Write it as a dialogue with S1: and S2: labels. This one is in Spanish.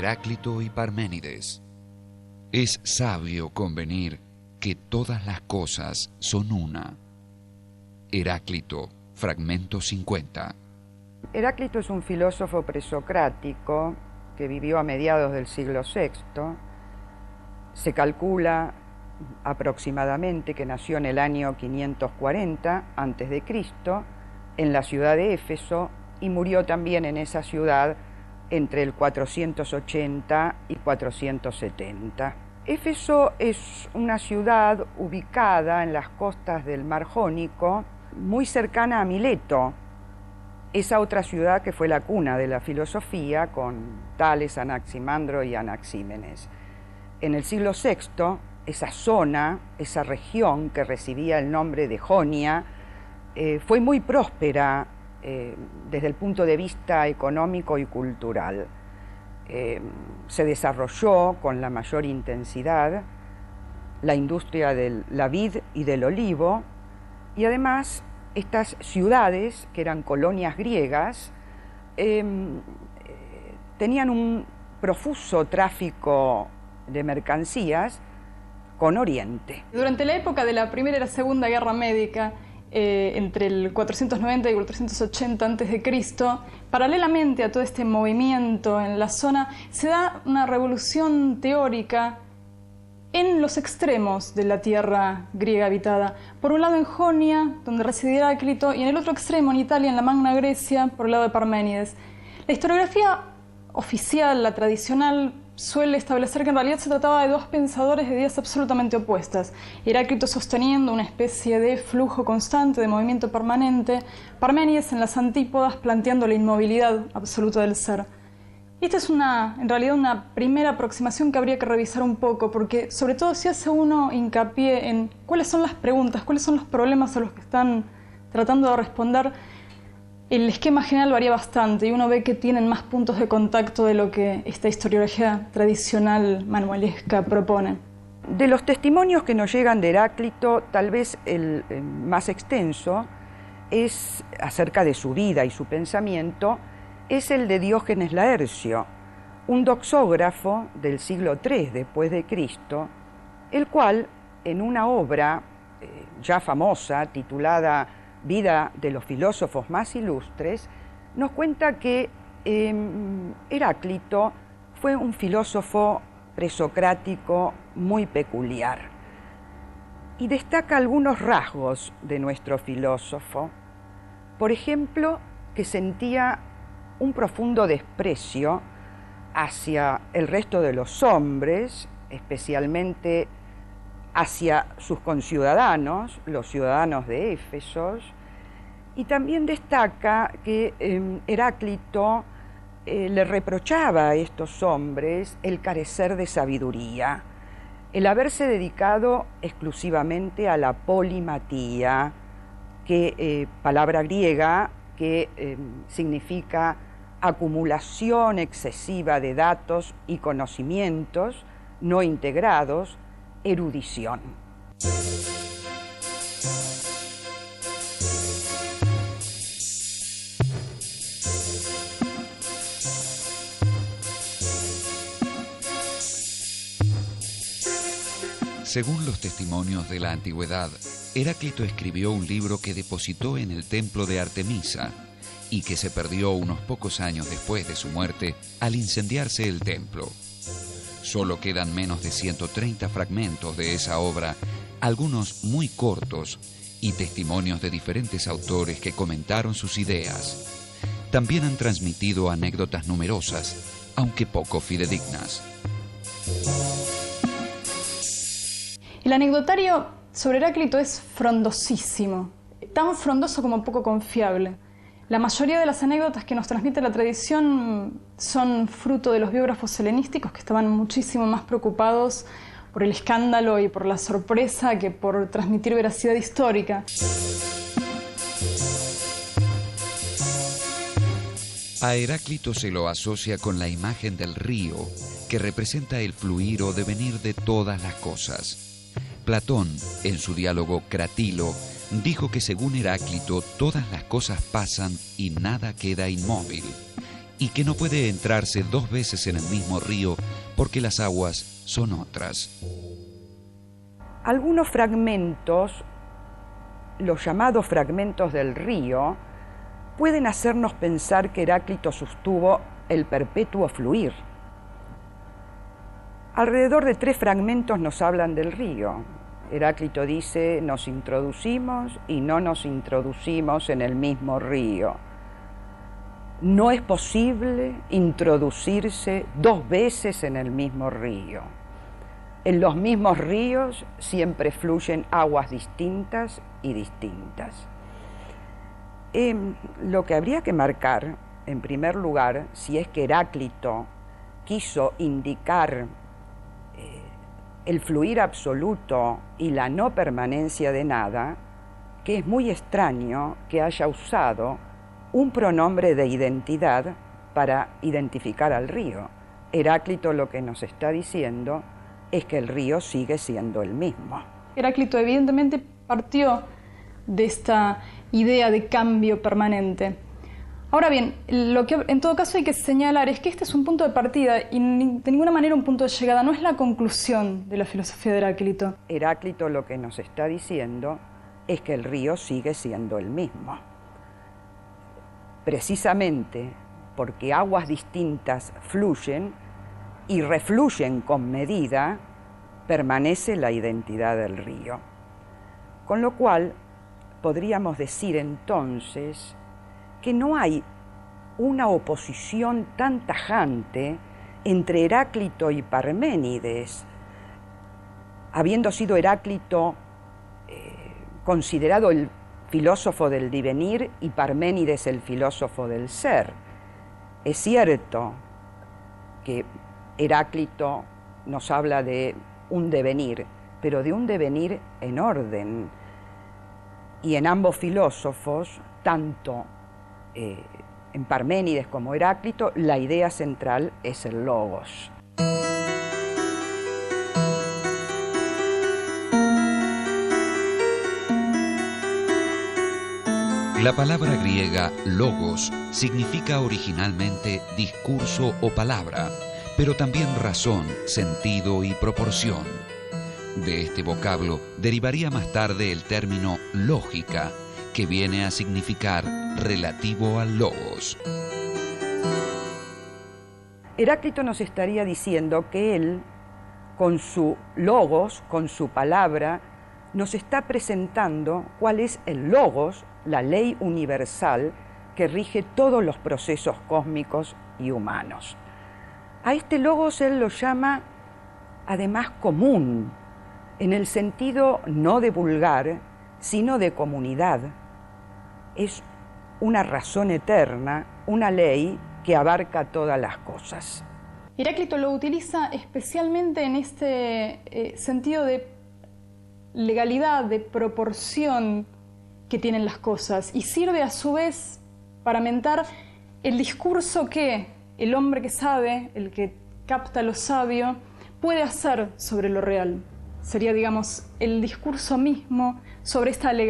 S1: Heráclito y Parménides. Es sabio convenir que todas las cosas son una. Heráclito, fragmento 50.
S2: Heráclito es un filósofo presocrático que vivió a mediados del siglo VI. Se calcula aproximadamente que nació en el año 540 a.C. en la ciudad de Éfeso y murió también en esa ciudad entre el 480 y 470. Éfeso es una ciudad ubicada en las costas del Mar Jónico, muy cercana a Mileto, esa otra ciudad que fue la cuna de la filosofía con Tales, Anaximandro y Anaxímenes. En el siglo VI, esa zona, esa región que recibía el nombre de Jonia, fue muy próspera desde el punto de vista económico y cultural. Se desarrolló con la mayor intensidad la industria de la vid y del olivo, y además estas ciudades, que eran colonias griegas, tenían un profuso tráfico de mercancías con Oriente.
S3: Durante la época de la Primera y la Segunda Guerra Médica, entre el 490 y 480 a.C., paralelamente a todo este movimiento en la zona, se da una revolución teórica en los extremos de la tierra griega habitada. Por un lado en Jonia, donde residía Heráclito, y en el otro extremo, en Italia, en la Magna Grecia, por el lado de Parménides. La historiografía oficial, la tradicional, suele establecer que en realidad se trataba de dos pensadores de ideas absolutamente opuestas. Heráclito sosteniendo una especie de flujo constante, de movimiento permanente, Parménides en las antípodas planteando la inmovilidad absoluta del ser. Esta es en realidad una primera aproximación que habría que revisar un poco, porque sobre todo si hace uno hincapié en cuáles son las preguntas, cuáles son los problemas a los que están tratando de responder, el esquema general varía bastante y uno ve que tienen más puntos de contacto de lo que esta historiografía tradicional manuelesca propone.
S2: De los testimonios que nos llegan de Heráclito, tal vez el más extenso es acerca de su vida y su pensamiento, es el de Diógenes Laercio, un doxógrafo del siglo III después de Cristo, el cual en una obra ya famosa titulada Vida de los filósofos más ilustres, nos cuenta que Heráclito fue un filósofo presocrático muy peculiar y destaca algunos rasgos de nuestro filósofo. Por ejemplo, que sentía un profundo desprecio hacia el resto de los hombres, especialmente hacia sus conciudadanos, los ciudadanos de Éfeso, y también destaca que Heráclito le reprochaba a estos hombres el carecer de sabiduría, el haberse dedicado exclusivamente a la polimatía, palabra griega que significa acumulación excesiva de datos y conocimientos no integrados, erudición.
S1: Según los testimonios de la antigüedad, Heráclito escribió un libro que depositó en el templo de Artemisa y que se perdió unos pocos años después de su muerte al incendiarse el templo. Solo quedan menos de 130 fragmentos de esa obra, algunos muy cortos, y testimonios de diferentes autores que comentaron sus ideas. También han transmitido anécdotas numerosas, aunque poco fidedignas.
S3: El anecdotario sobre Heráclito es frondosísimo, tan frondoso como poco confiable. La mayoría de las anécdotas que nos transmite la tradición son fruto de los biógrafos helenísticos, que estaban muchísimo más preocupados por el escándalo y por la sorpresa que por transmitir veracidad histórica.
S1: A Heráclito se lo asocia con la imagen del río, que representa el fluir o devenir de todas las cosas. Platón, en su diálogo Cratilo, dijo que según Heráclito todas las cosas pasan y nada queda inmóvil, y que no puede entrarse 2 veces en el mismo río porque las aguas son otras.
S2: Algunos fragmentos, los llamados fragmentos del río, pueden hacernos pensar que Heráclito sostuvo el perpetuo fluir. Alrededor de 3 fragmentos nos hablan del río. Heráclito dice, nos introducimos y no nos introducimos en el mismo río. No es posible introducirse 2 veces en el mismo río. En los mismos ríos siempre fluyen aguas distintas y distintas. Lo que habría que marcar, en primer lugar, si es que Heráclito quiso indicar el fluir absoluto y la no permanencia de nada, que es muy extraño que haya usado un pronombre de identidad para identificar al río. Heráclito lo que nos está diciendo es que el río sigue siendo el mismo.
S3: Heráclito evidentemente partió de esta idea de cambio permanente. Ahora bien, lo que en todo caso hay que señalar es que este es un punto de partida y de ninguna manera un punto de llegada, no es la conclusión de la filosofía de Heráclito.
S2: Heráclito lo que nos está diciendo es que el río sigue siendo el mismo. Precisamente porque aguas distintas fluyen y refluyen con medida, permanece la identidad del río. Con lo cual, podríamos decir entonces que no hay una oposición tan tajante entre Heráclito y Parménides, habiendo sido Heráclito considerado el filósofo del devenir y Parménides el filósofo del ser. Es cierto que Heráclito nos habla de un devenir, pero de un devenir en orden. Y en ambos filósofos, tanto en Parménides como Heráclito, la idea central es el logos.
S1: La palabra griega logos significa originalmente discurso o palabra, pero también razón, sentido y proporción. De este vocablo derivaría más tarde el término lógica, que viene a significar relativo al logos.
S2: Heráclito nos estaría diciendo que él, con su logos, con su palabra, nos está presentando cuál es el logos, la ley universal que rige todos los procesos cósmicos y humanos. A este logos él lo llama, además, común, en el sentido no de vulgar, sino de comunidad. Es una razón eterna, una ley que abarca todas las cosas.
S3: Heráclito lo utiliza especialmente en este sentido de legalidad, de proporción que tienen las cosas, y sirve a su vez para mentar el discurso que el hombre que sabe, el que capta lo sabio, puede hacer sobre lo real. Sería, digamos, el discurso mismo sobre esta legalidad.